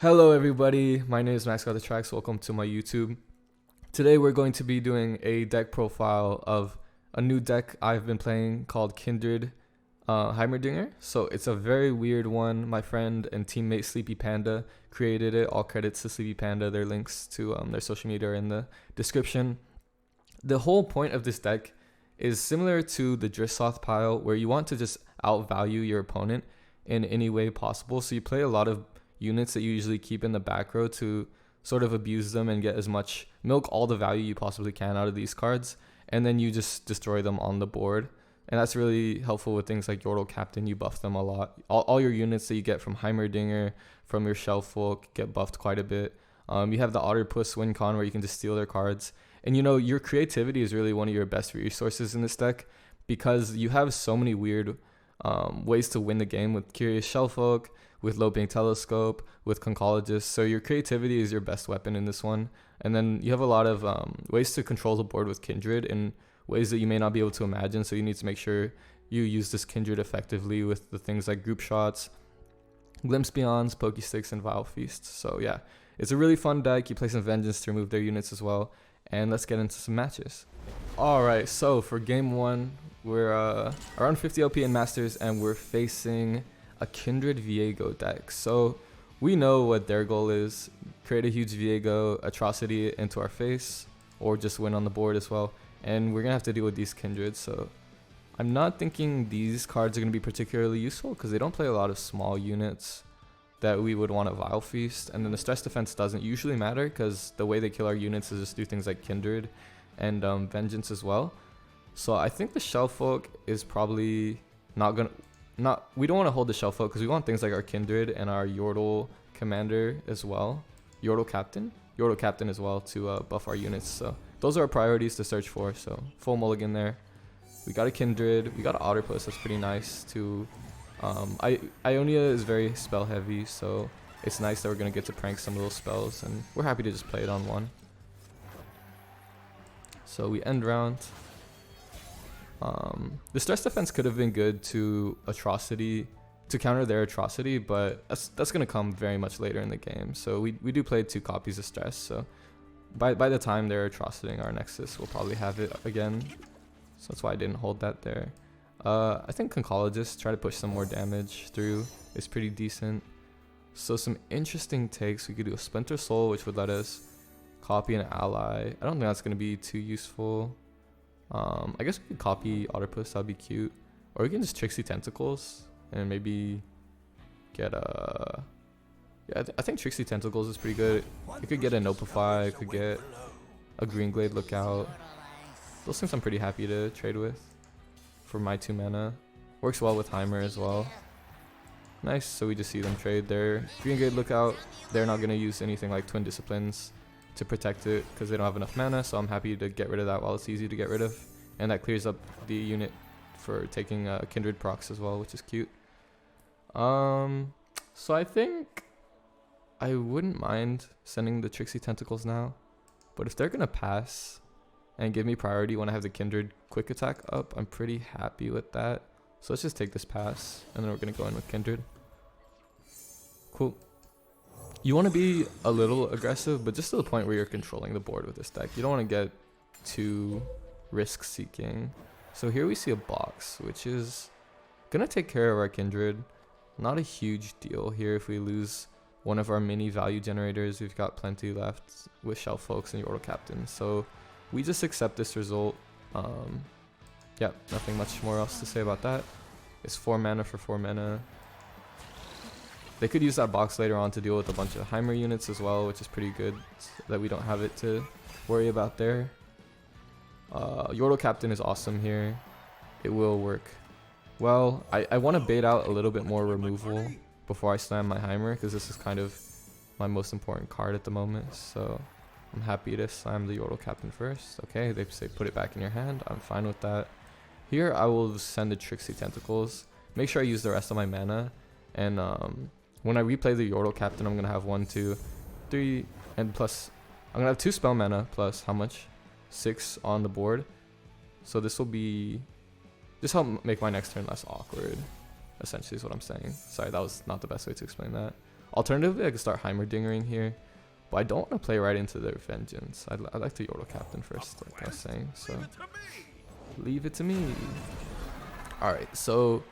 Hello everybody, my name is Max Got the Tracks. Welcome to my YouTube. Today we're going to be doing a deck profile of a new deck I've been playing called Kindred Heimerdinger. So it's a very weird one. My friend and teammate Sleepy Panda created it. All credits to Sleepy Panda. Their links to their social media are in the description. The whole point of this deck is similar to the Drissloth pile, where you want to just outvalue your opponent in any way possible. So you play a lot of units that you usually keep in the back row to sort of abuse them and get as much milk all the value you possibly can out of these cards, and then you just destroy them on the board. And that's really helpful with things like Yordle Captain. You buff them a lot. All your units that you get from Heimerdinger, from your Shellfolk, get buffed quite a bit. You have the Otterpuss win con where you can just steal their cards, and you know your creativity is really one of your best resources in this deck, because you have so many weird ways to win the game with Curious Shellfolk, with Loping Telescope, with Conchologist. So your creativity is your best weapon in this one. And then you have a lot of ways to control the board with Kindred in ways that you may not be able to imagine. So you need to make sure you use this Kindred effectively with the things like Group Shots, Glimpse Beyonds, Pokesticks, and Vile Feast. So yeah, it's a really fun deck. You play some Vengeance to remove their units as well. And let's get into some matches. Alright, so for game one, we're around 50 LP in Masters, and we're facing a Kindred Viego deck. So we know what their goal is: create a huge Viego atrocity into our face, or just win on the board as well. And we're gonna have to deal with these Kindreds. So I'm not thinking these cards are gonna be particularly useful, because they don't play a lot of small units that we would want to Vile Feast. And then the stress defense doesn't usually matter, because the way they kill our units is just do things like Kindred and Vengeance as well. So I think the Shellfolk is probably not gonna. We don't want to hold the Shellfolk because we want things like our Kindred and our Yordle Commander as well. Yordle Captain as well to buff our units. So those are our priorities to search for. So full mulligan there. We got a Kindred. We got an Otterpuss. That's pretty nice too. Ionia is very spell heavy, so it's nice that we're going to get to prank some of those spells. And we're happy to just play it on one. So we end round. The stress defense could have been good to atrocity, to counter their atrocity, but that's gonna come very much later in the game. So we do play 2 copies of stress. So by the time they're atrocitying our Nexus, we'll probably have it again. So that's why I didn't hold that there. I think Conchologist, try to push some more damage through, is pretty decent. So some interesting takes. We could do a Splinter Soul, which would let us copy an ally. I don't think that's gonna be too useful. I guess we could copy Otterpuss, that'd be cute. Or we can just Trixie Tentacles and maybe get a... Yeah, I think Trixie Tentacles is pretty good. You could get a Nopify, you could get a Greenglade Lookout. Those things I'm pretty happy to trade with for my 2 mana. Works well with Heimer as well. Nice, so we just see them trade their Greenglade Lookout. They're not going to use anything like Twin Disciplines to protect it because they don't have enough mana, so I'm happy to get rid of that while it's easy to get rid of, and that clears up the unit for taking Kindred procs as well, which is cute. So I think I wouldn't mind sending the Trixie Tentacles now, but if they're gonna pass and give me priority when I have the Kindred quick attack up, I'm pretty happy with that. So let's just take this pass, and then we're gonna go in with Kindred. Cool. You want to be a little aggressive, but just to the point where you're controlling the board with this deck. You don't want to get too risk-seeking. So here we see a box, which is going to take care of our Kindred. Not a huge deal here if we lose one of our mini value generators. We've got plenty left with Shellfolks and Yordle Captain. So we just accept this result. Yeah, nothing much more else to say about that. It's 4 mana for 4 mana. They could use that box later on to deal with a bunch of Heimer units as well, which is pretty good, so that we don't have it to worry about there. Yordle Captain is awesome here. It will work well. I want to bait out a little bit more removal before I slam my Heimer, because this is kind of my most important card at the moment. So I'm happy to slam the Yordle Captain first. Okay, they say put it back in your hand. I'm fine with that. Here I will send the Trixie Tentacles. Make sure I use the rest of my mana, and when I replay the Yordle Captain, I'm going to have 1, 2, 3, and plus, I'm going to have 2 spell mana, plus how much? 6 on the board. So this will be, just help make my next turn less awkward, essentially is what I'm saying. Sorry, that was not the best way to explain that. Alternatively, I could start Heimerdingering here, but I don't want to play right into their Vengeance. I'd like to Yordle Captain first, like I was saying, so leave it to me. Alright, so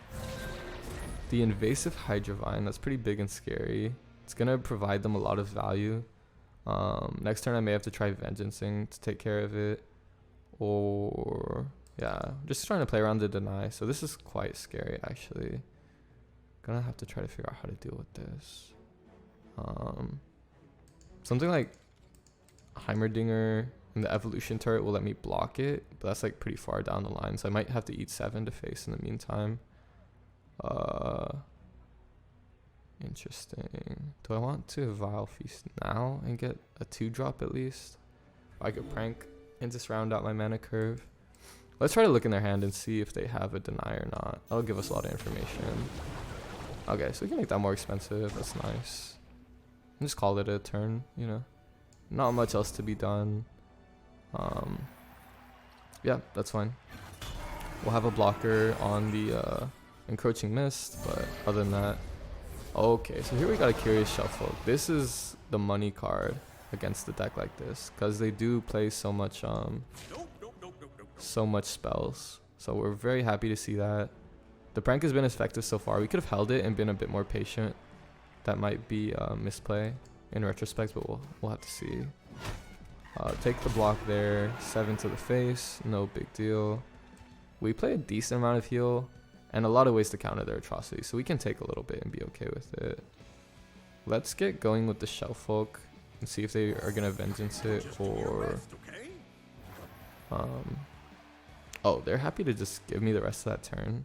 the Invasive Hydravine, that's pretty big and scary. It's going to provide them a lot of value. Next turn I may have to try Vengeancing to take care of it, or yeah, just trying to play around the deny. So this is quite scary actually. Gonna have to try to figure out how to deal with this. Something like Heimerdinger and the evolution turret will let me block it, but that's like pretty far down the line, so I might have to eat 7 to face in the meantime. Interesting. Do I want to Vile Feast now and get a 2-drop at least? I could prank and just round out my mana curve. Let's try to look in their hand and see if they have a deny or not. That'll give us a lot of information. Okay, so we can make that more expensive. That's nice. And just call it a turn, you know. Not much else to be done. Yeah, that's fine. We'll have a blocker on the Encroaching Mist, but other than that, okay, so here we got a Curious Shelffolk. This is the money card against the deck like this, because they do play so much spells. So we're very happy to see that. The prank has been effective so far. We could have held it and been a bit more patient. That might be misplay in retrospect, but we'll have to see. Take the block there, 7 to the face, no big deal. We play a decent amount of heal and a lot of ways to counter their atrocity, so we can take a little bit and be okay with it. Let's get going with the Shelffolk and see if they are gonna Vengeance it or oh, they're happy to just give me the rest of that turn.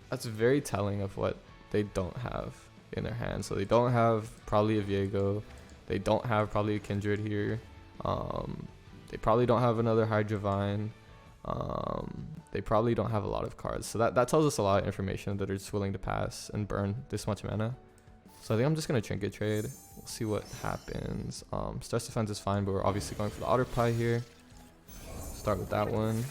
That's very telling of what they don't have in their hand. So they don't have probably a Viego, they don't have probably a Kindred here, they probably don't have another Hydravine, they probably don't have a lot of cards. So that tells us a lot of information that they're just willing to pass and burn this much mana. So I think I'm just going to Trinket Trade. We'll see what happens. Stress Defense is fine, but we're obviously going for the Otter Pie here. Start with that one.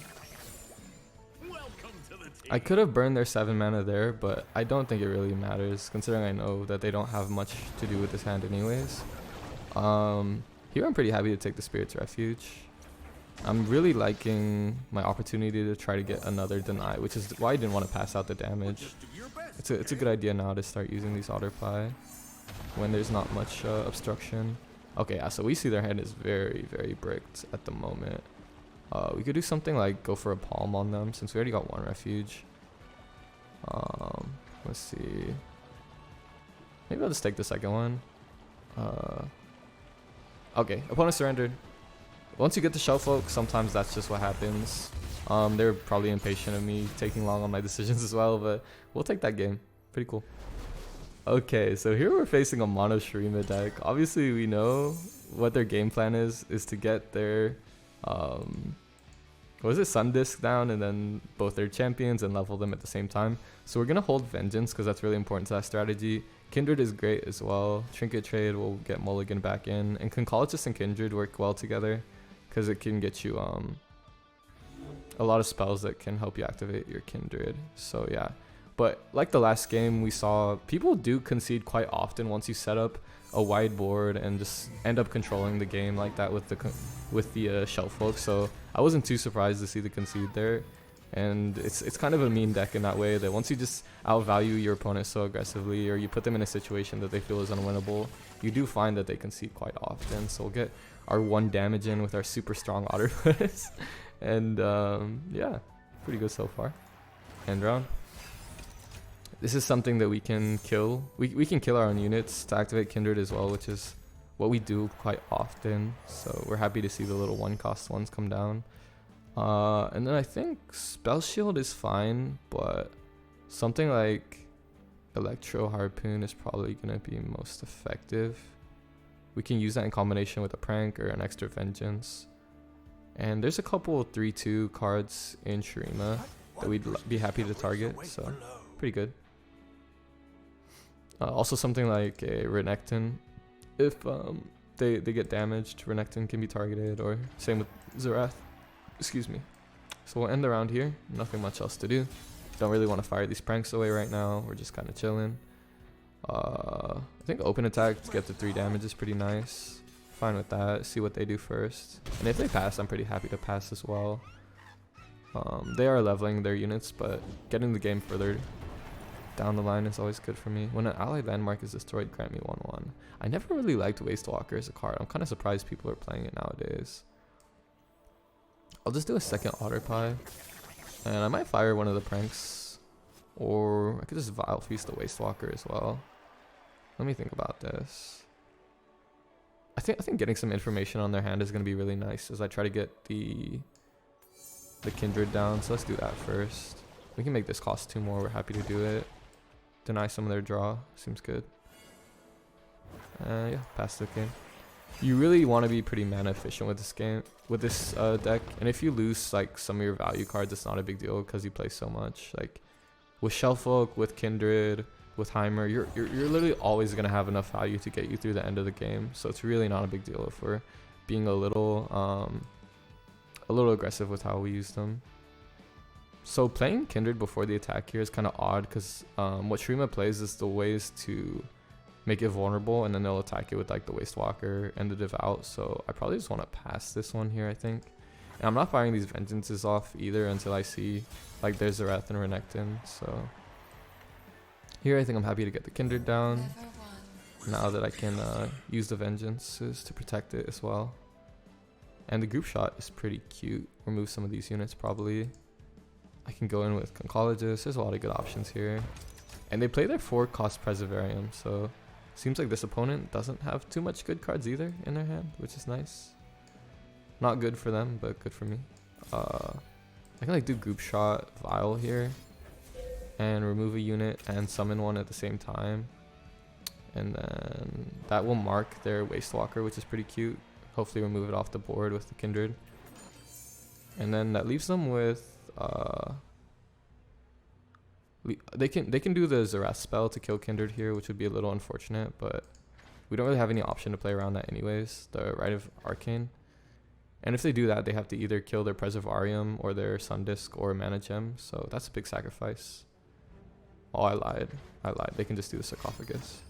I could have burned their 7 mana there, but I don't think it really matters, considering I know that they don't have much to do with this hand anyways. Here I'm pretty happy to take the Spirit's Refuge. I'm really liking my opportunity to try to get another deny, which is why I didn't want to pass out the damage. It's a good idea now to start using these Otter Pie when there's not much obstruction. Okay, yeah, so we see their hand is very, very bricked at the moment. We could do something like go for a Palm on them since we already got 1 refuge. Let's see. Maybe I'll just take the second one. Okay, opponent surrendered. Once you get the Shelffolk, sometimes that's just what happens. They're probably impatient of me taking long on my decisions as well, but we'll take that game. Pretty cool. Okay, so here we're facing a mono Shurima deck. Obviously, we know what their game plan is to get their what was it, Sun Disc down and then both their champions and level them at the same time. So we're gonna hold Vengeance because that's really important to that strategy. Kindred is great as well. Trinket Trade will get Mulligan back in, and Conchologist and Kindred work well together because it can get you a lot of spells that can help you activate your Kindred. So yeah, but like the last game, we saw people do concede quite often once you set up a wide board and just end up controlling the game like that with the Shelffolk. So I wasn't too surprised to see the concede there, and it's kind of a mean deck in that way, that once you just outvalue your opponent so aggressively, or you put them in a situation that they feel is unwinnable, you do find that they concede quite often. So we'll get our 1 damage in with our super strong Otter Pies. And yeah, pretty good so far. End round. This is something that we can kill. We can kill our own units to activate Kindred as well, which is what we do quite often. So we're happy to see the little 1-cost ones come down. And then I think Spell Shield is fine, but something like Electro Harpoon is probably going to be most effective. We can use that in combination with a Prank or an extra Vengeance. And there's a couple 3/2 cards in Shurima that we'd be happy to target, so pretty good. Also something like a Renekton. If they get damaged, Renekton can be targeted, or same with Zerath. Excuse me. So we'll end the round here. Nothing much else to do. Don't really want to fire these pranks away right now. We're just kind of chilling. I think open attack to get the 3 damage is pretty nice. Fine with that. See what they do first. And if they pass, I'm pretty happy to pass as well. They are leveling their units, but getting the game further down the line is always good for me. When an allied landmark is destroyed, grant me 1/1. I never really liked Waste Walker as a card. I'm kind of surprised people are playing it nowadays. I'll just do a second Otter Pie. And I might fire one of the pranks. Or I could just Vile Feast the Waste Walker as well. Let me think about this. I think getting some information on their hand is going to be really nice as I try to get the Kindred down. So let's do that first. We can make this cost 2 more. We're happy to do it. Deny some of their draw. Seems good. Yeah, pass the game. You really want to be pretty mana efficient with this game, with this deck. And if you lose like some of your value cards, it's not a big deal because you play so much. Like with Shellfolk, with Kindred, with Heimer, you're literally always gonna have enough value to get you through the end of the game. So it's really not a big deal if we're being a little aggressive with how we use them. So playing Kindred before the attack here is kind of odd because what Shrima plays is the ways to make it vulnerable, and then they'll attack it with like the Waste Walker and the Devout. So I probably just want to pass this one here, I think. And I'm not firing these Vengeances off either until I see like there's Zareth and Renekton. So here I think I'm happy to get the Kindred down now that I can use the Vengeances to protect it as well. And the group shot is pretty cute. Remove some of these units probably. I can go in with Conchologist. There's a lot of good options here. And they play their 4-cost Preservarium, so seems like this opponent doesn't have too much good cards either in their hand, which is nice. Not good for them, but good for me. I can like do group shot Vile here and remove a unit and summon one at the same time. And then that will mark their Waste Walker, which is pretty cute. Hopefully remove it off the board with the Kindred. And then that leaves them with they can do the Zareth spell to kill Kindred here, which would be a little unfortunate, but we don't really have any option to play around that anyways, the Rite of Arcane. And if they do that, they have to either kill their Preservarium or their Sun Disc or Mana Gem, so that's a big sacrifice. Oh, I lied. They can just do the Sarcophagus.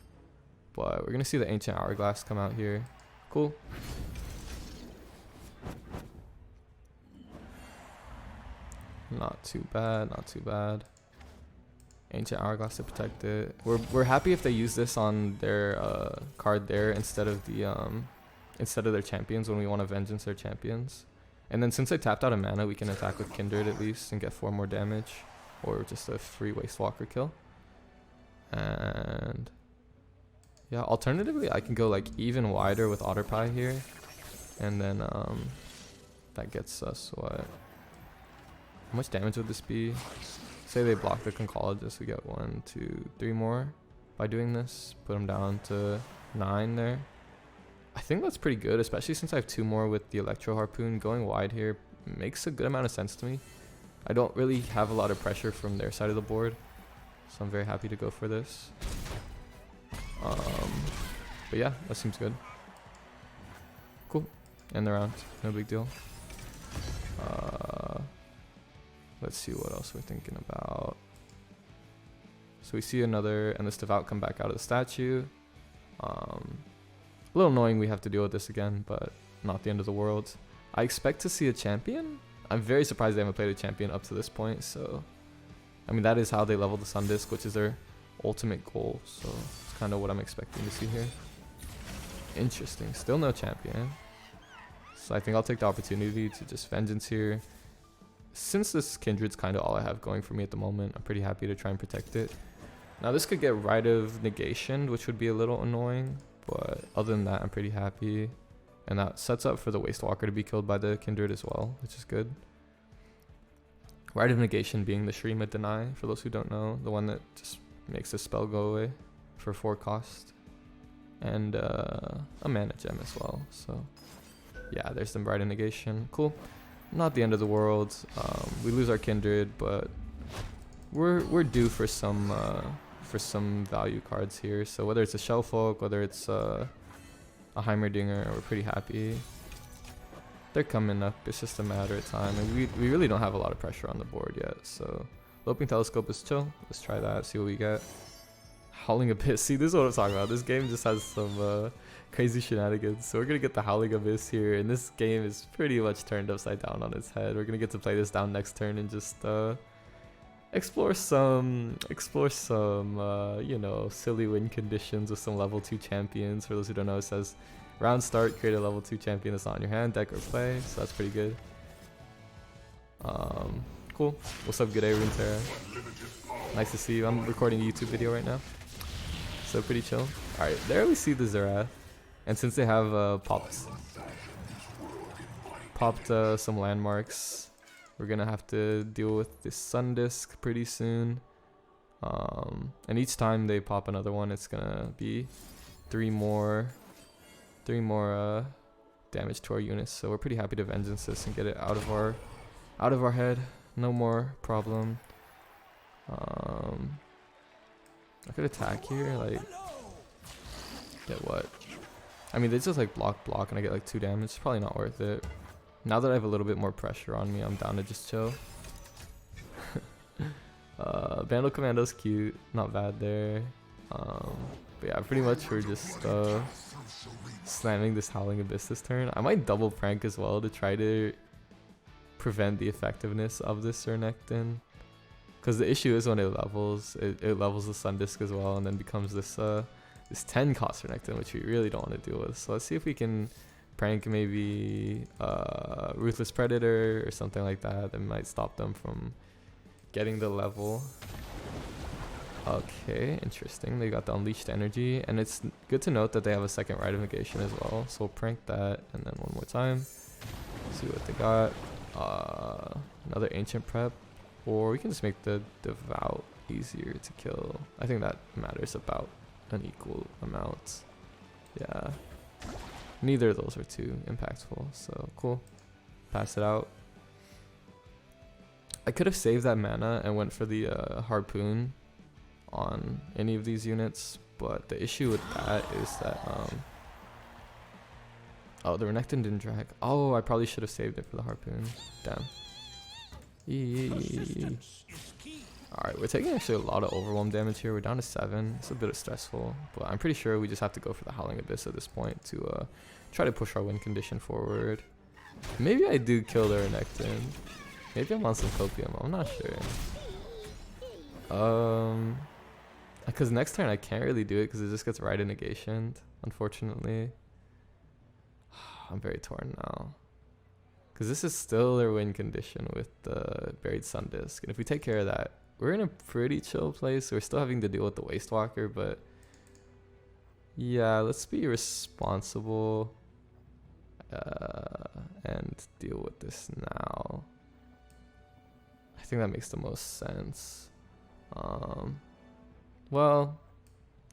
But we're going to see the Ancient Hourglass come out here. Cool. Not too bad, not too bad. Ancient Hourglass to protect it. We're happy if they use this on their card there instead of their champions when we want to vengeance their champions. And then since they tapped out a mana, we can attack with Kindred at least and get 4 more damage, or just a free Waste Walker kill. And yeah, alternatively I can go like even wider with Otter Pie here, and then that gets us what? How much damage would this be? Say they block the Conchologist, we get 1, 2, 3 more by doing this. Put them down to 9 there. I think that's pretty good, especially since I have 2 more with the Electro Harpoon. Going wide here makes a good amount of sense to me. I don't really have a lot of pressure from their side of the board, so I'm very happy to go for this. But yeah, that seems good. Cool. End the round. No big deal. Let's see what else we're thinking about. So we see another Endless Devout come back out of the statue. A little annoying we have to deal with this again, but not the end of the world. I expect to see a champion. I'm very surprised they haven't played a champion up to this point, so I mean that is how they level the Sun Disc, which is their ultimate goal, so it's kind of what I'm expecting to see here. Interesting. Still no champion. So I think I'll take the opportunity to just Vengeance here. Since this Kindred's kind of all I have going for me at the moment, I'm pretty happy to try and protect it. Now this could get Rite of Negation, which would be a little annoying, but other than that I'm pretty happy. And that sets up for the Waste Walker to be killed by the Kindred as well, which is good. Rite of Negation being the Shrima Deny, for those who don't know, the one that just makes the spell go away for 4 cost. And a Mana Gem as well, so yeah, there's the Rite of Negation. Cool. Not the end of the world. We lose our Kindred, but we're due for some value cards here. So whether it's a Shellfolk, whether it's a Heimerdinger, we're pretty happy. They're coming up. It's just a matter of time, and we really don't have a lot of pressure on the board yet. So Loping Telescope is chill. Let's try that. See what we get. Howling Abyss. See, this is what I'm talking about. This game just has some crazy shenanigans. So we're gonna get the Howling Abyss here, and this game is pretty much turned upside down on its head. We're gonna get to play this down next turn and just explore some you know, silly win conditions with some level 2 champions. For those who don't know, it says round start, create a level 2 champion that's not in your hand, deck or play. So that's pretty good. Cool. What's up, good day, Runeterra? Nice to see you. I'm recording a YouTube video right now, so pretty chill. Alright, there we see the Zerath, and since they have popped some landmarks, we're gonna have to deal with this Sun Disc pretty soon. And each time they pop another one, it's gonna be three more damage to our units. So we're pretty happy to vengeance this and get it out of our head. No more problem. I could attack here, like, get what? I mean, they just like block and I get like 2 damage. It's probably not worth it. Now that I have a little bit more pressure on me, I'm down to just chill. Vandal Commando's cute, not bad there. But yeah, pretty much we're just slamming this Howling Abyss this turn. I might double prank as well to try to prevent the effectiveness of this Renekton. Because the issue is when it levels the Sun Disc as well, and then becomes this 10 cost Renekton, which we really don't want to deal with. So let's see if we can prank maybe Ruthless Predator or something like that might stop them from getting the level. Okay, interesting. They got the Unleashed Energy, and it's good to note that they have a second Rite of Negation as well. So we'll prank that, and then one more time. See what they got. Another Ancient Prep. Or we can just make the Devout easier to kill. I think that matters about an equal amount. Yeah. Neither of those are too impactful, so cool. Pass it out. I could have saved that mana and went for the Harpoon on any of these units, but the issue with that is that oh, the Renekton didn't drag. Oh, I probably should have saved it for the Harpoon. Damn. Alright, we're taking actually a lot of overwhelm damage here. We're down to 7. It's a bit stressful, but I'm pretty sure we just have to go for the Howling Abyss at this point to try to push our win condition forward. Maybe I do kill the Renekton. Maybe I'm on some copium. I'm not sure. Because next turn I can't really do it because it just gets Rite of Negation, unfortunately. I'm very torn now. Because this is still their win condition with the Buried Sun Disc. And if we take care of that, we're in a pretty chill place. We're still having to deal with the Waste Walker, but yeah, let's be responsible and deal with this now. I think that makes the most sense. Well,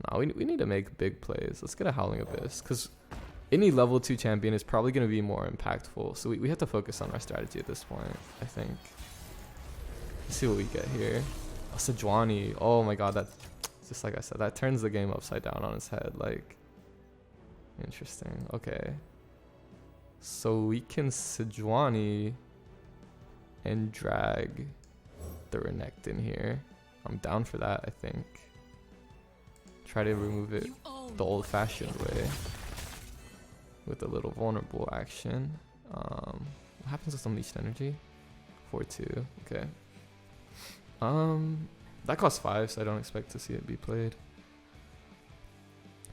no, we need to make big plays. Let's get a Howling Abyss, because any level 2 champion is probably going to be more impactful. So we have to focus on our strategy at this point, I think. Let's see what we get here. Oh, Sejuani. Oh my god, that, just like I said, that turns the game upside down on its head. Like, interesting. Okay. So we can Sejuani and drag the Renekton here. I'm down for that, I think. Try to remove it the old-fashioned way with a little vulnerable action. What happens with Unleashed Energy? 4-2. Okay. That costs 5, so I don't expect to see it be played.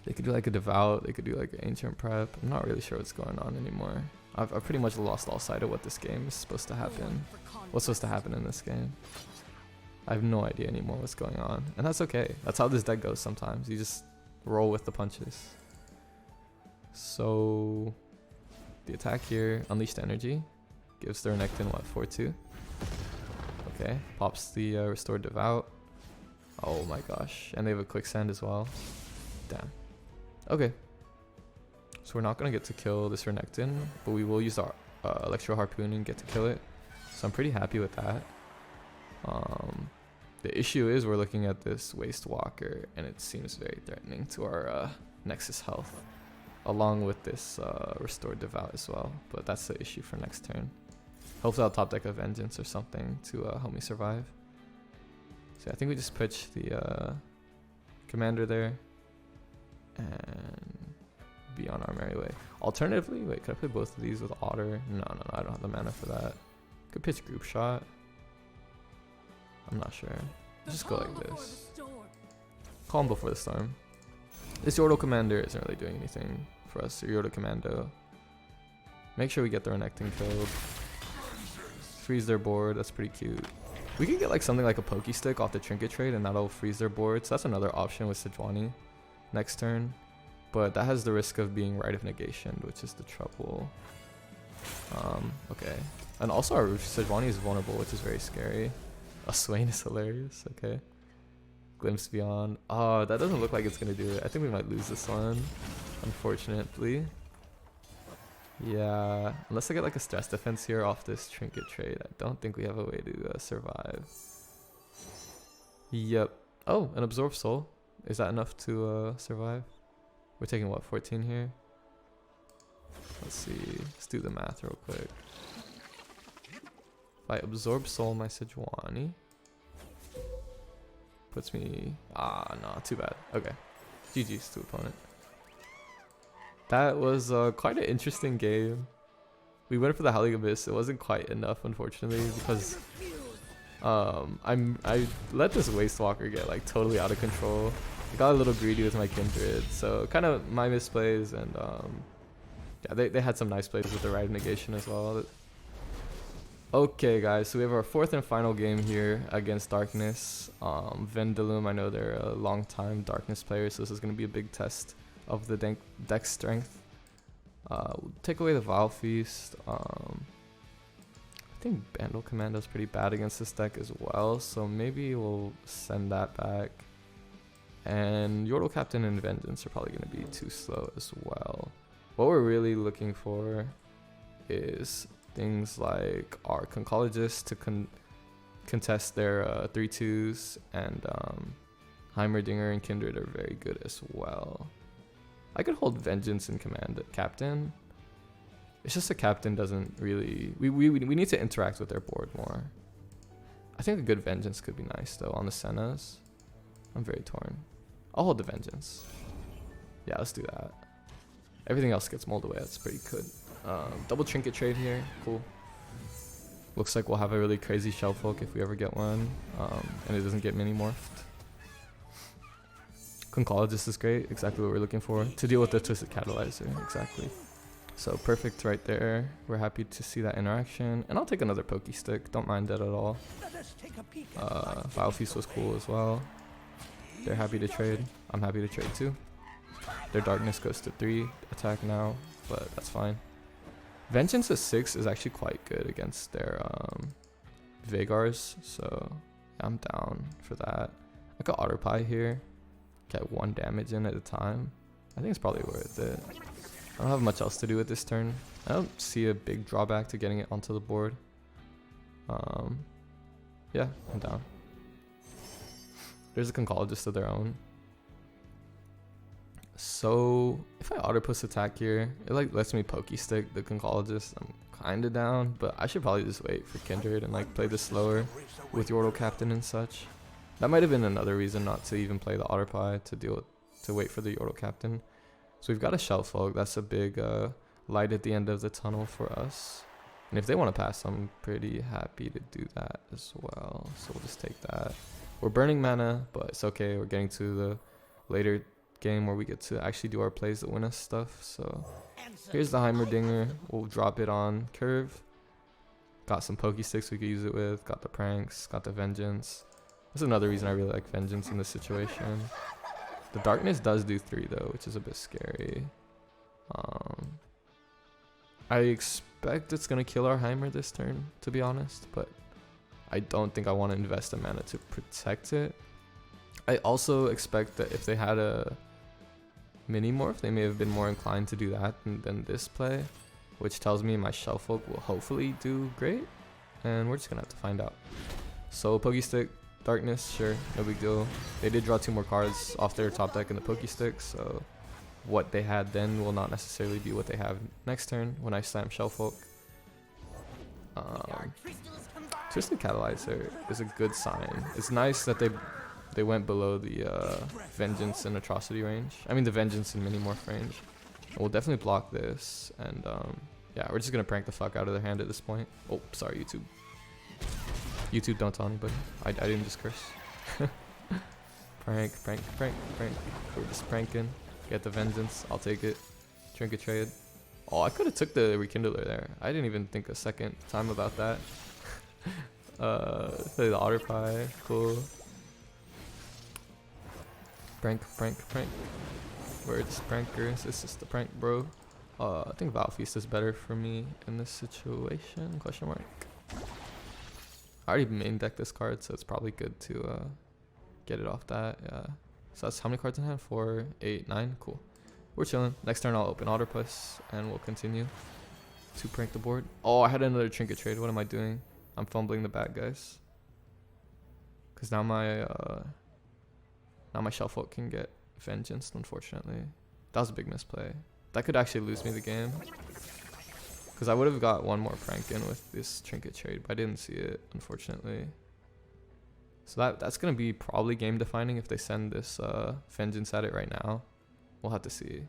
They could do like a Devout. They could do like an Ancient Prep. I'm not really sure what's going on anymore. I've pretty much lost all sight of what this game is supposed to happen. What's supposed to happen in this game? I have no idea anymore what's going on, and that's okay. That's how this deck goes sometimes. You just roll with the punches. So the attack here, Unleashed Energy, gives their Renekton what, 4-2? Okay, pops the Restored Devout. Oh my gosh, and they have a Quicksand as well. Damn. Okay. So we're not gonna get to kill this Renekton, but we will use our Electro Harpoon and get to kill it. So I'm pretty happy with that. The issue is we're looking at this Waste Walker, and it seems very threatening to our Nexus health, along with this Restored Devout as well. But that's the issue for next turn. Hopefully I'll top deck a Vengeance or something to help me survive. So I think we just pitch the commander there. And be on our merry way. Alternatively, wait, could I play both of these with Otter? No, I don't have the mana for that. Could pitch group shot. I'm not sure. Just go like this. Calm before the storm. This Yordle commander isn't really doing anything for us. Yordle commando. Make sure we get the Renekton killed. Freeze their board. That's pretty cute. We could get like something like a Pokestick off the trinket trade and that'll freeze their board. So that's another option with Sejuani next turn. But that has the risk of being Rite of Negation, which is the trouble. Okay. And also our Sejuani is vulnerable, which is very scary. Swain is hilarious. Okay. Glimpse Beyond. Oh, that doesn't look like it's going to do it. I think we might lose this one, unfortunately. Yeah. Unless I get like a stress defense here off this trinket trade, I don't think we have a way to survive. Yep. Oh, an Absorb Soul. Is that enough to survive? We're taking what, 14 here? Let's see. Let's do the math real quick. If I Absorb Soul my Sejuani, puts me... no, too bad. Okay. GG's to opponent. That was quite an interesting game. We went for the Howling Abyss. It wasn't quite enough, unfortunately, because I let this Waste Walker get like totally out of control. I got a little greedy with my Kindred, so kind of my misplays, and yeah, they had some nice plays with the Rite of Negation as well. Okay guys, so we have our fourth and final game here against Darkness. Vendaloom, I know they're a long time Darkness player, so this is going to be a big test of the deck strength. We'll take away the Vile Feast. I think Bandle Commando is pretty bad against this deck as well, so maybe we'll send that back. And Yordle Captain and Vengeance are probably going to be too slow as well. What we're really looking for is things like our Conchologist to contest their 3/2s, and Heimerdinger and Kindred are very good as well. I could hold Vengeance and Captain. It's just the Captain doesn't really... We need to interact with their board more. I think a good Vengeance could be nice though on the Sennas. I'm very torn. I'll hold the Vengeance. Yeah, let's do that. Everything else gets mulled away. That's pretty good. Double Trinket trade here. Cool. Looks like we'll have a really crazy Shellfolk if we ever get one. And it doesn't get mini-morphed. Conchologist is great. Exactly what we're looking for. To deal with the Twisted Catalyzer. Exactly. So perfect right there. We're happy to see that interaction. And I'll take another Pokestick. Don't mind that at all. Vile Feast was cool as well. They're happy to trade. I'm happy to trade too. Their Darkness goes to 3 attack now, but that's fine. Vengeance at 6 is actually quite good against their Vagars, so I'm down for that. I could Autopie here, get 1 damage in at a time. I think it's probably worth it. I don't have much else to do with this turn. I don't see a big drawback to getting it onto the board. Yeah, I'm down. There's a Conchologist of their own. So if I Autopus attack here, it like lets me Pokestick the Conchologist. I'm kinda down, but I should probably just wait for Kindred and like play this slower with Yordle Captain and such. That might have been another reason not to even play the Autopie, to wait for the Yordle Captain. So we've got a Shellfolk. That's a big light at the end of the tunnel for us. And if they want to pass, I'm pretty happy to do that as well. So we'll just take that. We're burning mana, but it's okay. We're getting to the later game where we get to actually do our plays that win us stuff. So here's the Heimerdinger. We'll drop it on curve. Got some Pokesticks we could use it with. Got the pranks. Got the Vengeance. That's another reason I really like Vengeance in this situation. The Darkness does do 3 though, which is a bit scary. I expect it's gonna kill our Heimer this turn, to be honest, but I don't think I want to invest a mana to protect it. I also expect that if they had a mini-morph, they may have been more inclined to do that than this play, which tells me my Shellfolk will hopefully do great, and we're just gonna have to find out. So Pokestick, Darkness, sure, no big deal. They did draw 2 more cards off their top deck in the Pokestick, so what they had then will not necessarily be what they have next turn when I slam Shellfolk. Twisted Catalyzer is a good sign. It's nice that they they went below the Vengeance and Atrocity range. I mean the Vengeance and Minimorph range. And we'll definitely block this, and yeah, we're just gonna prank the fuck out of their hand at this point. Oh, sorry YouTube. YouTube, don't tell anybody. I didn't just curse. Prank. We're just pranking. Get the Vengeance. I'll take it. Trinket trade. Oh, I could have took the Rekindler there. I didn't even think a second time about that. Play the Otter Pie. Cool. Prank. Where's prankers? This is the prank, bro. I think Val Feast is better for me in this situation. Question mark. I already main decked this card, so it's probably good to get it off that. Yeah. So that's how many cards in hand? 4, 8, 9. Cool. We're chilling. Next turn I'll open Otterpuss and we'll continue to prank the board. Oh, I had another trinket trade. What am I doing? I'm fumbling the bag, guys. Cause now my Shellfolk can get Vengeance, unfortunately. That was a big misplay. That could actually lose me the game. Because I would have got one more prank in with this trinket trade, but I didn't see it, unfortunately. So that's going to be probably game defining if they send this Vengeance at it right now. We'll have to see.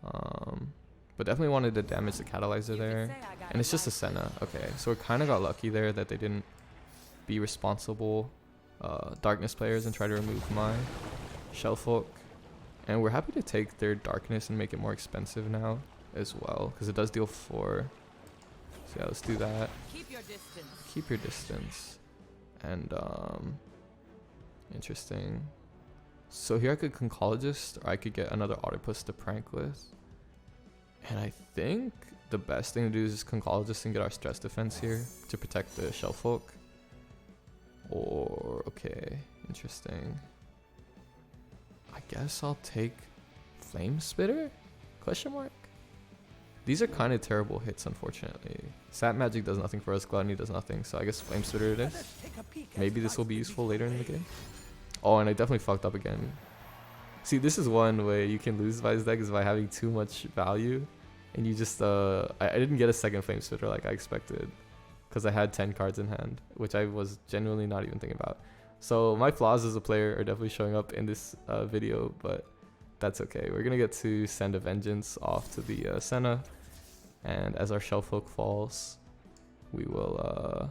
But definitely wanted to damage the Catalyzer there. And it's just a Senna. Okay, so we kind of got lucky there that they didn't be responsible Darkness players and try to remove my Shellfolk. And we're happy to take their Darkness and make it more expensive now as well, because it does deal 4. So yeah, let's do that. Keep your distance. And interesting. So here I could Conchologist, or I could get another Otterpuss to prank with. And I think the best thing to do is just Conchologist and get our stress defense here to protect the Shellfolk. Or okay, interesting. I guess I'll take Flame Spitter? Question mark? These are kind of terrible hits, unfortunately. Sap Magic does nothing for us, Gluttony does nothing, so I guess Flame Spitter it is. Maybe this will be useful later in the game. Oh, and I definitely fucked up again. See, this is one way you can lose by this deck, is by having too much value. And you just, I didn't get a second Flame Spitter like I expected. Because I had 10 cards in hand, which I was genuinely not even thinking about. So my flaws as a player are definitely showing up in this video, but that's okay. We're going to get to send a Vengeance off to the Senna. And as our Shellfolk falls, we will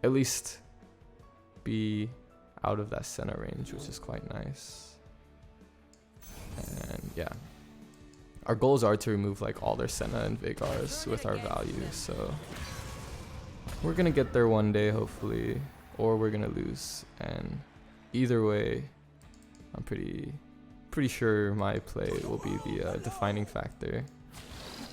at least be out of that Senna range, which is quite nice. And yeah, our goals are to remove like all their Senna and Vigars with our value, so we're gonna get there one day hopefully, or we're gonna lose. And either way, I'm pretty sure my play will be the defining factor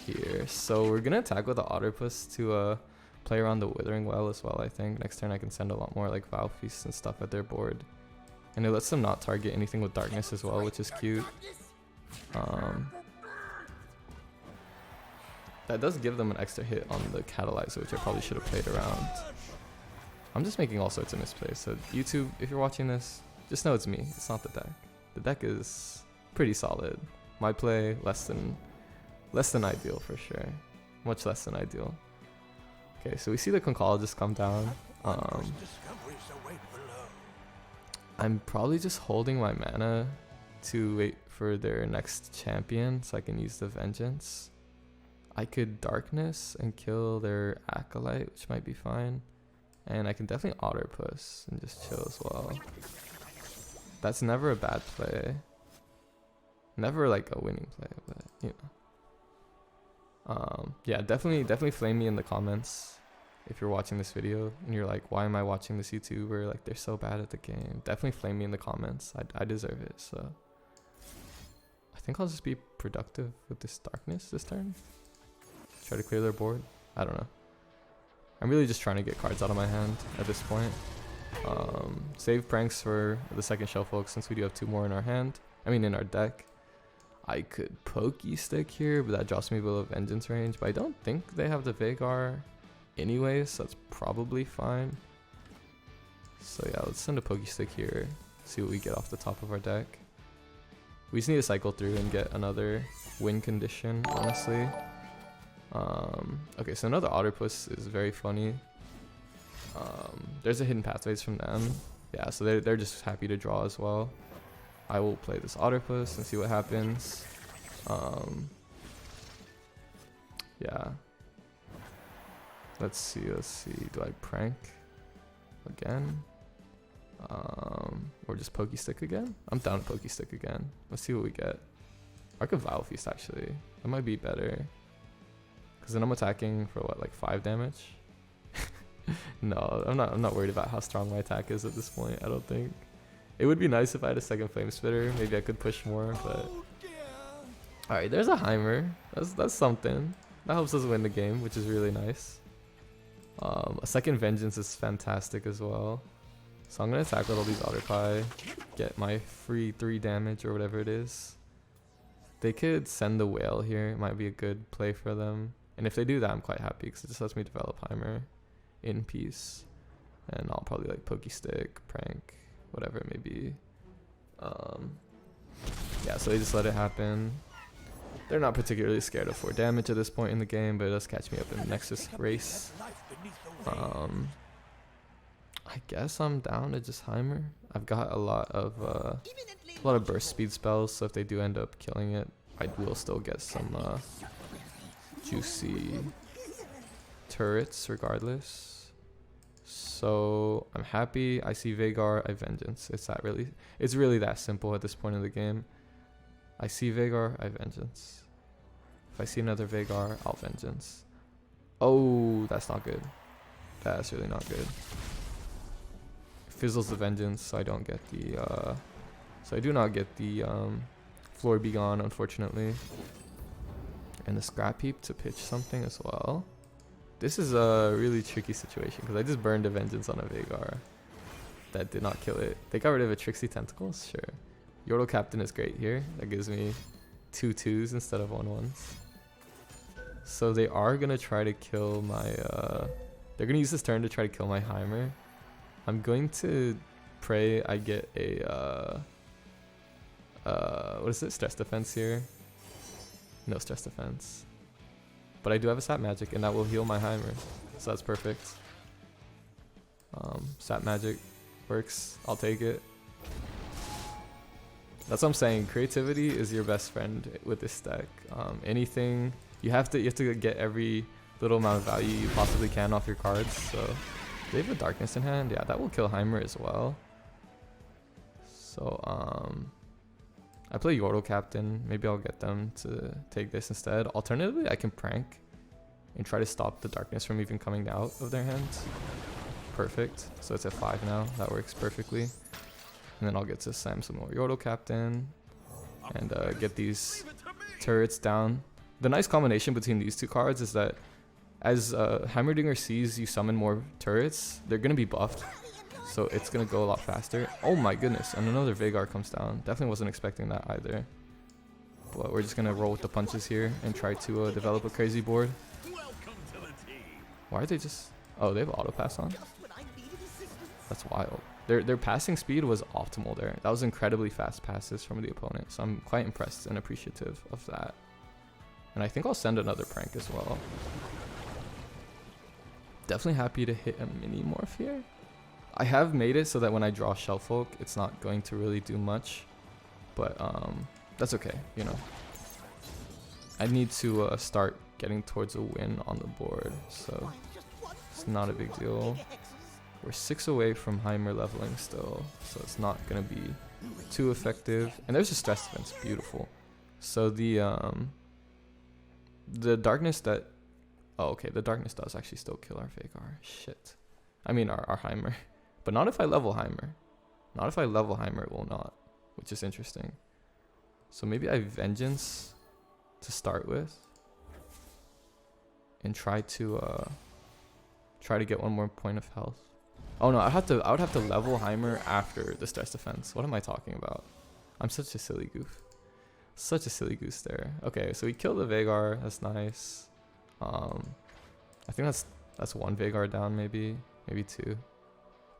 here. So we're gonna attack with the Otterpuss to play around the Withering Well as well. I think next turn I can send a lot more like Val Feasts and stuff at their board, and it lets them not target anything with Darkness as well, which is cute. That does give them an extra hit on the Catalyzer, which I probably should have played around. I'm just making all sorts of misplays, so YouTube, if you're watching this, just know it's me, it's not the deck. The deck is pretty solid. My play less than ideal for sure. Much less than ideal. Okay, so we see the Conchologist come down. I'm probably just holding my mana to wait for their next champion so I can use the Vengeance. I could Darkness and kill their Acolyte, which might be fine. And I can definitely Otterpuss and just chill as well. That's never a bad play. Never like a winning play, but you know. Yeah, definitely flame me in the comments if you're watching this video and you're like, why am I watching this YouTuber? Like, they're so bad at the game. Definitely flame me in the comments. I deserve it, so. I think I'll just be productive with this Darkness this turn. Try to clear their board. I don't know. I'm really just trying to get cards out of my hand at this point. Save pranks for the second Shellfolk since we do have 2 more in our hand. I mean in our deck. I could Pokey Stick here, but that drops me below Vengeance range. But I don't think they have the Vagar anyway, so that's probably fine. So yeah, let's send a Pokey Stick here. See what we get off the top of our deck. We just need to cycle through and get another win condition, honestly. Okay, so another Otterpuss is very funny. There's a Hidden Pathways from them. Yeah, so they're just happy to draw as well. I will play this Otterpuss and see what happens. Yeah. Let's see. Do I prank again? Or just Pokey Stick again? I'm down to Pokey Stick again. Let's see what we get. Arc of Vile Feast, actually. That might be better. Because then I'm attacking for what, like 5 damage? No, I'm not worried about how strong my attack is at this point, I don't think. It would be nice if I had a second Flame Spitter. Maybe I could push more, but... Alright, there's a Heimer. That's something. That helps us win the game, which is really nice. A second Vengeance is fantastic as well. So I'm going to attack with all these Otterpie, get my free 3 damage or whatever it is. They could send the Whale here. It might be a good play for them. And if they do that, I'm quite happy because it just lets me develop Heimer in peace. And I'll probably like Pokey Stick, Prank, whatever it may be. Yeah, so they just let it happen. They're not particularly scared of 4 damage at this point in the game, but it does catch me up in the Nexus race. I guess I'm down to just Heimer. I've got a lot of burst speed spells, so if they do end up killing it, I will still get some juicy turrets regardless. So I'm happy. I see Veigar, I Vengeance. It's really that simple at this point in the game. I see Veigar, I Vengeance. If I see another Veigar, I'll Vengeance. Oh, that's not good. That's really not good. Fizzles the Vengeance, so I don't get the so I do not get the Floor Be Gone, unfortunately. And the Scrap Heap to pitch something as well. This is a really tricky situation because I just burned a Vengeance on a Veigar. That did not kill it. They got rid of a Trixie Tentacles, sure. Yordle Captain is great here. That gives me 2 2s instead of 1 1s. So they are gonna try to kill my they're gonna use this turn to try to kill my Heimer. I'm going to pray I get a what is it? Stress defense here. No stress defense. But I do have a Sap Magic and that will heal my Heimer. So that's perfect. Sap Magic works. I'll take it. That's what I'm saying. Creativity is your best friend with this deck. Anything you have to get every little amount of value you possibly can off your cards. So they have a Darkness in hand. Yeah, that will kill Heimer as well. So I play Yordle Captain. Maybe I'll get them to take this instead. Alternatively, I can Prank and try to stop the Darkness from even coming out of their hands. Perfect. So it's at 5 now. That works perfectly. And then I'll get to slam some more Yordle Captain and get these turrets down. The nice combination between these 2 cards is that as Heimerdinger sees you summon more turrets, they're going to be buffed. So it's going to go a lot faster. Oh my goodness. And another Veigar comes down. Definitely wasn't expecting that either. But we're just going to roll with the punches here and try to develop a crazy board. Why are they just... Oh, they have auto pass on? That's wild. Their passing speed was optimal there. That was incredibly fast passes from the opponent. So I'm quite impressed and appreciative of that. And I think I'll send another Prank as well. Definitely happy to hit a mini morph here. I have made it so that when I draw Shellfolk, it's not going to really do much. But that's okay, you know. I need to start getting towards a win on the board. So it's not a big deal. We're 6 away from Heimer leveling still, so it's not going to be too effective. And there's a stress defense, beautiful. So the Darkness that... Oh, okay, the Darkness does actually still kill our Veigar. Shit. I mean our Heimer. But not if I level Heimer. Not if I level Heimer, it will not. Which is interesting. So maybe I Vengeance to start with. And try to get 1 more point of health. Oh no, I would have to level Heimer after the stress defense. What am I talking about? I'm such a silly goof. Such a silly goose there. Okay, so we killed the Veigar. That's nice. I think that's 1 Veigar down, maybe 2.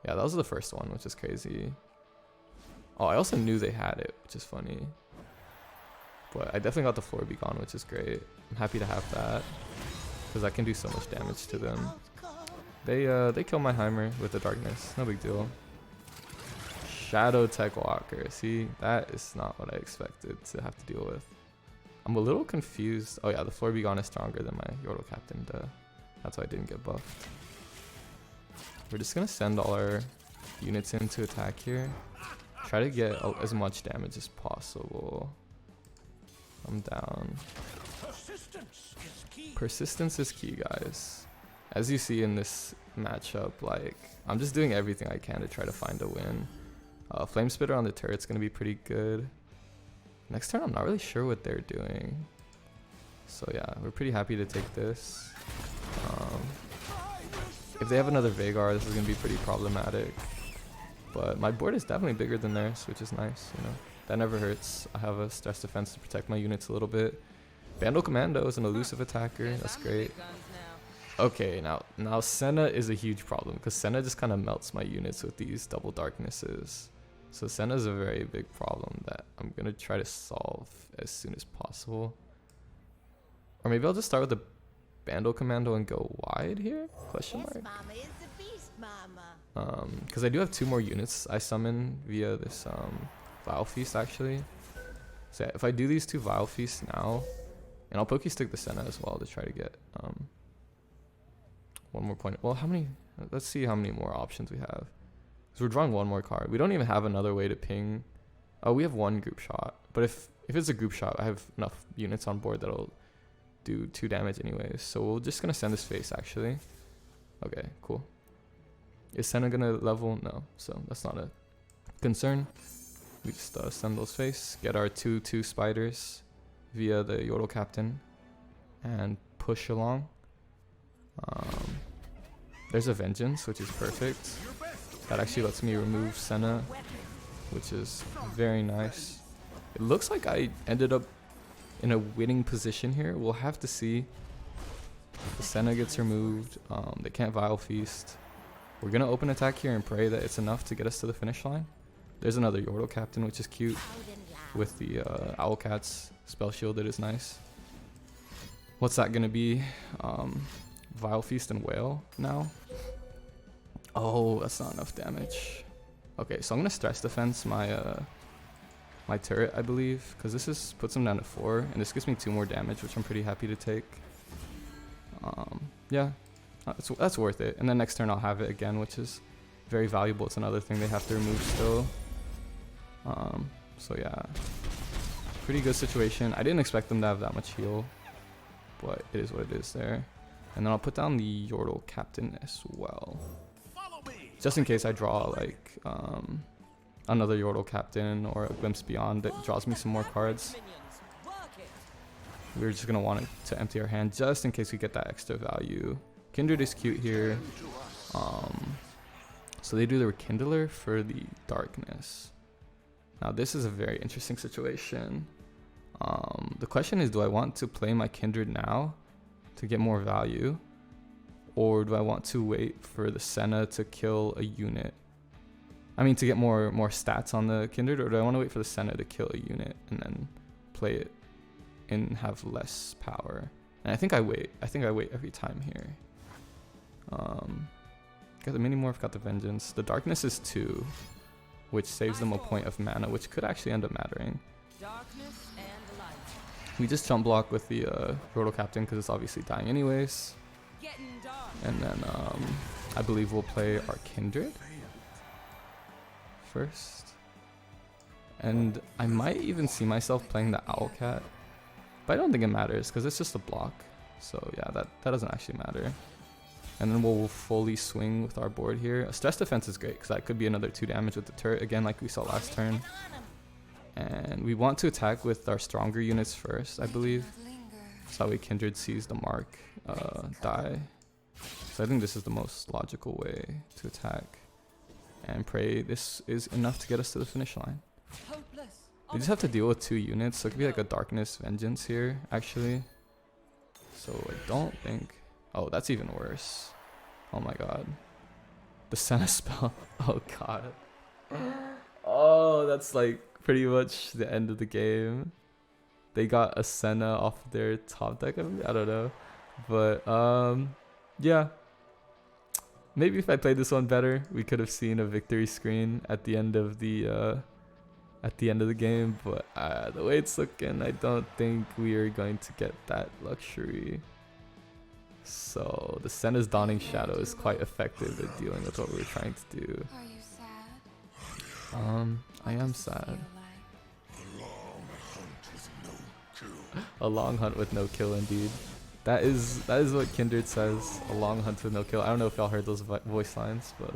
Yeah, that was the first one, which is crazy. Oh, I also knew they had it, which is funny. But I definitely got the Floor Be Gone, which is great. I'm happy to have that because I can do so much damage to them. They kill my Heimer with the Darkness. No big deal. Shadow Tech Walker. See, that is not what I expected to have to deal with. I'm a little confused. Oh yeah, the Floor Be Gone is stronger than my Yordle Captain. Duh. That's why I didn't get buffed. We're just gonna send all our units in to attack here. Try to get as much damage as possible. I'm down. Persistence is key, guys. As you see in this matchup, like, I'm just doing everything I can to try to find a win. Flame Spitter on the turret's gonna be pretty good. Next turn, I'm not really sure what they're doing. So yeah, we're pretty happy to take this. If they have another Veigar, this is gonna be pretty problematic. But my board is definitely bigger than theirs, which is nice, you know. That never hurts. I have a stress defense to protect my units a little bit. Vandal Commando is an elusive attacker. That's great. Okay, now Senna is a huge problem because Senna just kind of melts my units with these double darknesses. So Senna is a very big problem that I'm gonna try to solve as soon as possible. Or maybe I'll just start with the Vandal Commando and go wide here? Question mark. Because I do have 2 more units I summon via this Vile Feast actually. So yeah, if I do these 2 Vile Feasts now, and I'll Pokestick the Senna as well to try to get 1 more point. Well, how many? Let's see how many more options we have. So we're drawing 1 more card. We don't even have another way to ping. Oh, we have 1 group shot. But if it's a group shot, I have enough units on board that'll do 2 damage anyways. So we're just gonna send this face actually. Okay, cool. Is Senna gonna level? No, so that's not a concern. We just send those face, get our 2/2 spiders via the Yordle Captain, and push along. There's a Vengeance, which is perfect. That actually lets me remove Senna, which is very nice. It looks like I ended up in a winning position here. We'll have to see. The Senna gets removed. They can't Vile Feast. We're going to open attack here and pray that it's enough to get us to the finish line. There's another Yordle Captain, which is cute. With the Owlcat's spell shielded is nice. What's that going to be? Vile Feast and Whale now. Oh, that's not enough damage. Okay, so I'm going to stress defense my my turret, I believe. Because this puts him down to 4. And this gives me 2 more damage, which I'm pretty happy to take. Yeah. That's worth it. And then next turn I'll have it again, which is very valuable. It's another thing they have to remove still. So yeah, pretty good situation. I didn't expect them to have that much heal, but it is what it is there. And then I'll put down the Yordle Captain as well, just in case I draw like another Yordle Captain or a Glimpse Beyond that draws me some more cards. We're just gonna want it to empty our hand just in case we get that extra value. Kindred is cute here. So they do the Rekindler for the darkness. Now this is a very interesting situation. The question is, do I want to play my Kindred now to get more value? Or do I want to wait for the Senna to kill a unit? I mean, to get more stats on the Kindred, or do I want to wait for the Senna to kill a unit and then play it and have less power? And I think I wait. I think I wait every time here. Got the Minimorph, got the Vengeance. The Darkness is 2, which saves them a point of mana, which could actually end up mattering. We just jump block with the Yordle Captain because it's obviously dying anyways. And then I believe we'll play our Kindred first. And I might even see myself playing the Owlcat, but I don't think it matters because it's just a block. So yeah, that doesn't actually matter. And then we'll fully swing with our board here. A stress defense is great because that could be another 2 damage with the turret again, like we saw last turn. And we want to attack with our stronger units first, I believe. That's how we Kindred sees the mark die. So I think this is the most logical way to attack. And pray this is enough to get us to the finish line. We just have to deal with 2 units, so it could be like a Darkness Vengeance here, actually. So I don't think... Oh, that's even worse. Oh my god. The Senna spell. Oh god. Oh, that's like pretty much the end of the game. They got a Senna off their top deck. I don't know. But yeah. Maybe if I played this one better, we could have seen a victory screen at the end of the game. But the way it's looking, I don't think we are going to get that luxury. So the Senna's Dawning Shadow is quite effective at dealing with what we're trying to do. Are you sad? I am sad. A long hunt with no kill, indeed. That is what Kindred says. A long hunt with no kill. I don't know if y'all heard those voice lines, but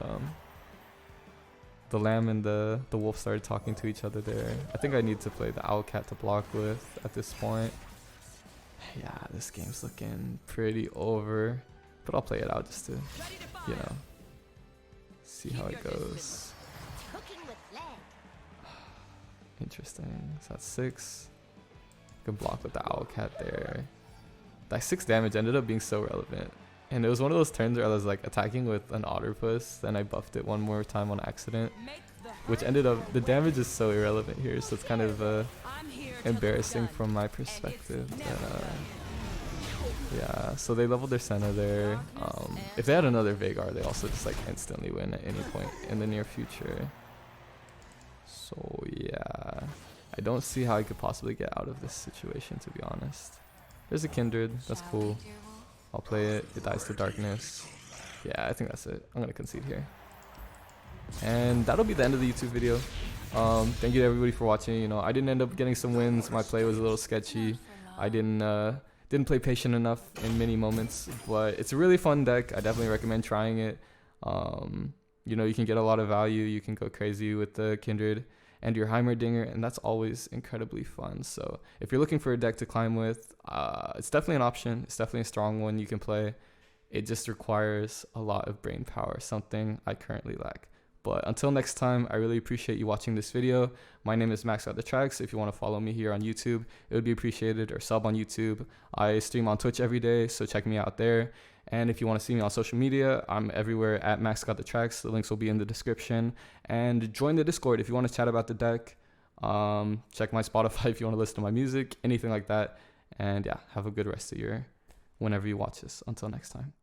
the lamb and the wolf started talking to each other there. I think I need to play the owlcat to block with at this point. Yeah, this game's looking pretty over, but I'll play it out just to, you know, see how it goes. Interesting. So that's 6. Can block with the owlcat there. That 6 damage ended up being so relevant, and it was one of those turns where I was like attacking with an otterpuss, then I buffed it one more time on accident, which ended up, the damage is so irrelevant here, so it's kind of embarrassing from my perspective. But, yeah, so they leveled their Senna there. If they had another Vagar, they also just like instantly win at any point in the near future. So yeah, I don't see how I could possibly get out of this situation, to be honest. There's a Kindred, that's cool. I'll play it, it dies to darkness. Yeah, I think that's it. I'm gonna concede here. And that'll be the end of the YouTube video. Thank you to everybody for watching. You know, I didn't end up getting some wins. My play was a little sketchy. I didn't play patient enough in many moments, but it's a really fun deck. I definitely recommend trying it. You know, you can get a lot of value. You can go crazy with the Kindred and your Heimerdinger, and that's always incredibly fun. So if you're looking for a deck to climb with, it's definitely an option. It's definitely a strong one you can play. It just requires a lot of brain power, something I currently lack. But until next time, I really appreciate you watching this video. My name is Max Got the Tracks. If you want to follow me here on YouTube, it would be appreciated, or sub on YouTube. I stream on Twitch every day, so check me out there. And if you want to see me on social media, I'm everywhere at Max Got the Tracks. The links will be in the description. And join the Discord if you want to chat about the deck. Check my Spotify if you want to listen to my music, anything like that. And yeah, have a good rest of your whenever you watch this. Until next time.